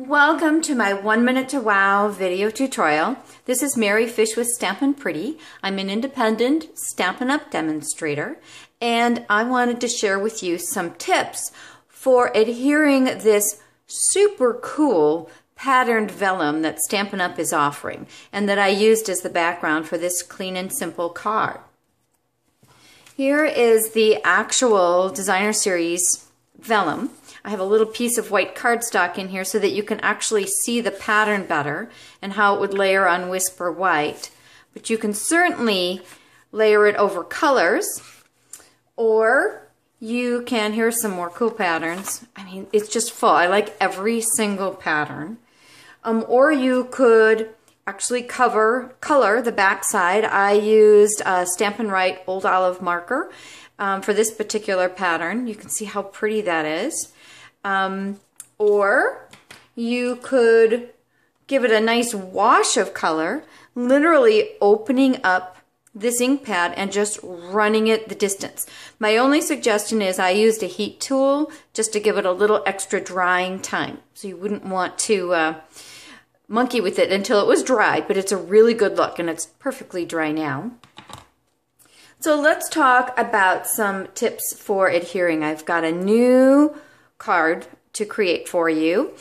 Welcome to my 1 Minute to Wow video tutorial. This is Mary Fish with Stampin' Pretty. I'm an independent Stampin' Up! Demonstrator, and I wanted to share with you some tips for adhering this super cool patterned vellum that Stampin' Up! Is offering and that I used as the background for this clean and simple card. Here is the actual Designer Series vellum. I have a little piece of white cardstock in here so that you can actually see the pattern better and how it would layer on Whisper White. But you can certainly layer it over colors, or you can, here's some more cool patterns. I mean, it's just full. I like every single pattern. Or you could actually color the back side. I used Stampin' Right Old Olive marker for this particular pattern. You can see how pretty that is. Or you could give it a nice wash of color, literally opening up this ink pad and just running it the distance. My only suggestion is I used a heat tool just to give it a little extra drying time. So you wouldn't want to monkey with it until it was dry, but it's a really good look and it's perfectly dry now. So let's talk about some tips for adhering. I've got a new card to create for you.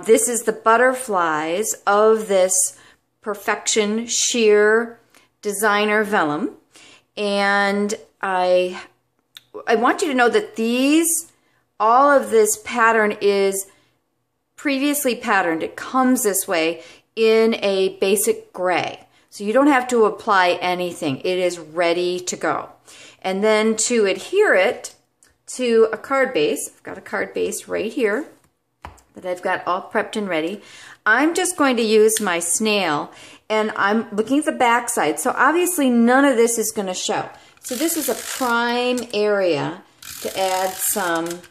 This is the butterflies of this Perfection Sheer Designer Vellum, and I want you to know that all of this pattern is previously patterned. It comes this way in a basic gray, so you don't have to apply anything. It is ready to go. And then to adhere it to a card base, I've got a card base right here that I've got all prepped and ready. I'm just going to use my snail, and I'm looking at the back side, so obviously none of this is going to show. So this is a prime area to add some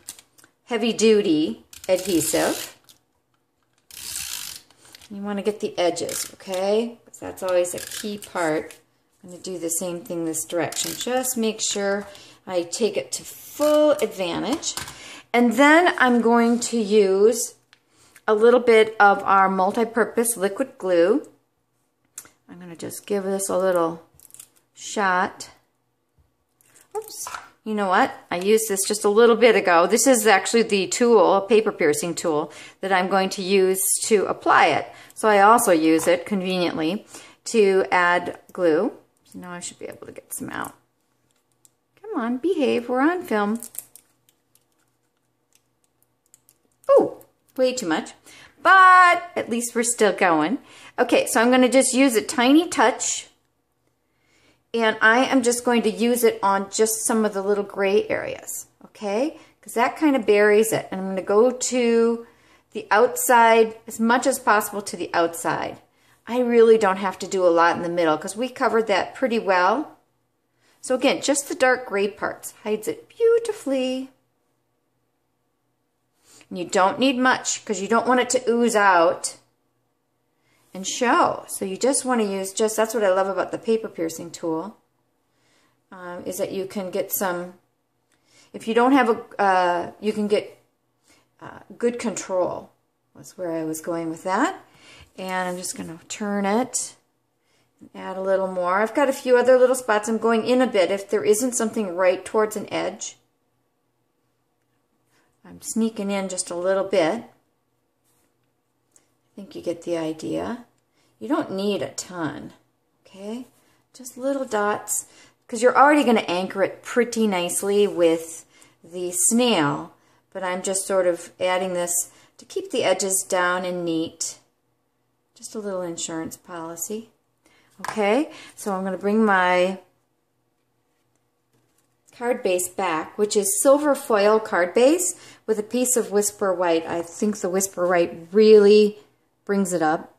heavy-duty adhesive. You want to get the edges, okay? Because that's always a key part. I'm going to do the same thing this direction. Just make sure I take it to full advantage. And then I'm going to use a little bit of our multi-purpose liquid glue. I'm going to just give this a little shot. Oops. You know what? I used this just a little bit ago. This is actually the tool, a paper piercing tool, that I'm going to use to apply it. So I also use it conveniently to add glue. So now I should be able to get some out. Come on, behave. We're on film. Oh, way too much. But at least we're still going. Okay, so I'm going to just use a tiny touch. And I am just going to use it on just some of the little gray areas. Okay? Because that kind of buries it. And I'm going to go to the outside, as much as possible to the outside. I really don't have to do a lot in the middle because we covered that pretty well. So again, just the dark gray parts hides it beautifully. And you don't need much because you don't want it to ooze out and show. So you just want to use that's what I love about the paper piercing tool, is that you can get some, if you don't have you can get good control. That's where I was going with that. And I'm just going to turn it. Add a little more. I've got a few other little spots. I'm going in a bit if there isn't something right towards an edge. I'm sneaking in just a little bit. I think you get the idea. You don't need a ton, okay? Just little dots, because you're already going to anchor it pretty nicely with the snail, but I'm just sort of adding this to keep the edges down and neat. Just a little insurance policy. Okay, so I'm going to bring my card base back, which is silver foil card base with a piece of Whisper White. I think the Whisper White really brings it up.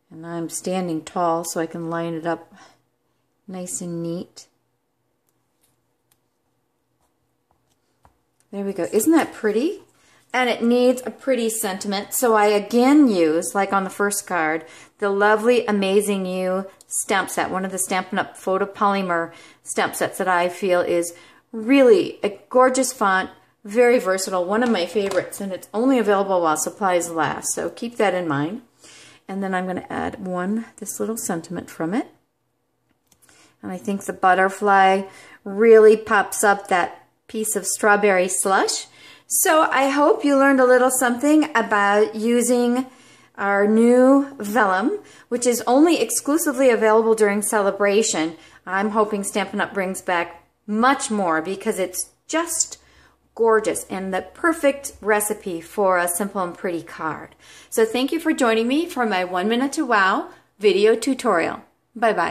And I'm standing tall so I can line it up nice and neat. There we go. Isn't that pretty? And it needs a pretty sentiment, so I again use, like on the first card, the lovely Amazing You stamp set, one of the Stampin' Up! Photopolymer stamp sets that I feel is really a gorgeous font, Very versatile, one of my favorites, and it's only available while supplies last, so keep that in mind. And then I'm going to add this little sentiment from it. And I think the butterfly really pops up that piece of strawberry slush. So I hope you learned a little something about using our new vellum, which is only exclusively available during celebration. I'm hoping Stampin' Up! Brings back much more because it's just gorgeous and the perfect recipe for a simple and pretty card. So thank you for joining me for my 1 Minute to Wow video tutorial. Bye-bye.